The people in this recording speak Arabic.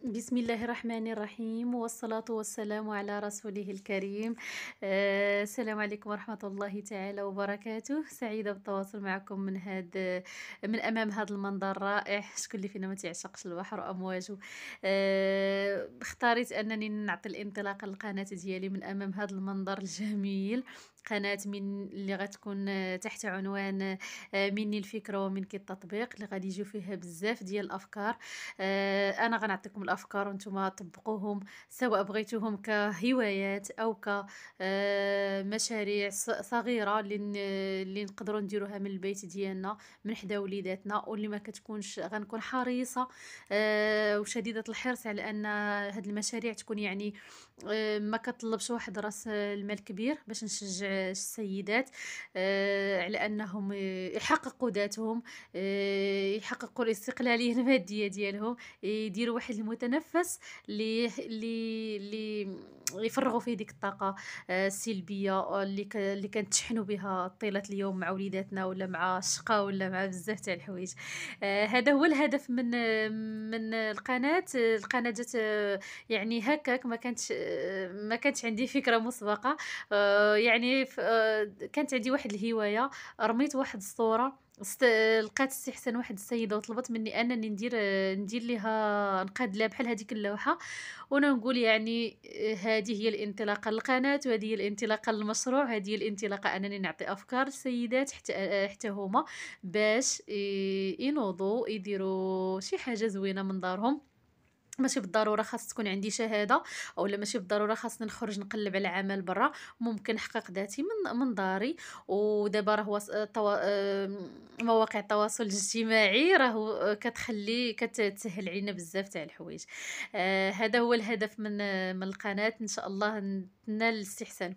بسم الله الرحمن الرحيم والصلاة والسلام على رسوله الكريم. السلام عليكم ورحمة الله تعالى وبركاته. سعيدة بالتواصل معكم من أمام هذا المنظر الرائع. شكون اللي فينا ما تعشقش البحر وأمواجه. اختاريت أنني نعطي الانطلاقة للقناة ديالي من أمام هذا المنظر الجميل. قناة من اللي غتكون تحت عنوان مني الفكرة ومنك التطبيق، اللي غادي يجيو فيها بزاف ديال الأفكار. انا غنعطيكم الافكار وانتم طبقوهم، سواء بغيتوهم كهوايات او كمشاريع صغيره اللي نقدروا نديروها من البيت ديالنا من حدا وليداتنا، واللي ما كتكونش غنكون حريصه وشديده الحرص على ان هاد المشاريع تكون يعني ما كطلبش واحد راس المال كبير باش نشجع السيدات على انهم يحققوا ذاتهم، يحققوا الاستقلاليه الماديه ديالهم، يديروا واحد المتنفس اللي يفرغوا فيه ديك الطاقه السلبيه اللي كنتشحنوا بها طيله اليوم مع وليداتنا ولا مع الشقا ولا مع بزاف تاع الحوايج. هذا هو الهدف من القناه جات يعني هكاك، ما كانتش عندي فكره مسبقه. يعني كانت عندي واحد الهوايه، رميت واحد الصوره لقات استحسان واحد السيده وطلبت مني انني ندير ليها نقاد لها بحال هذيك اللوحه، وانا نقول يعني هذه هي الانطلاقه للقناه، وهذه هي الانطلاقه للمشروع، هذه هي الانطلاقه انني نعطي افكار للسيدات حتى هما باش ينوضوا يديروا شي حاجه زوينه من دارهم. ماشي بالضرورة خاص تكون عندي شهادة، أولا ماشي بالضرورة خاصني نخرج نقلّب على عمل برا، ممكن نحقق ذاتي من داري. ودابا راه وس توا مواقع التواصل الاجتماعي راهو كتسهّل علينا بزاف تاع الحوايج. هذا هو الهدف من القناة، إن شاء الله نال الاستحسان.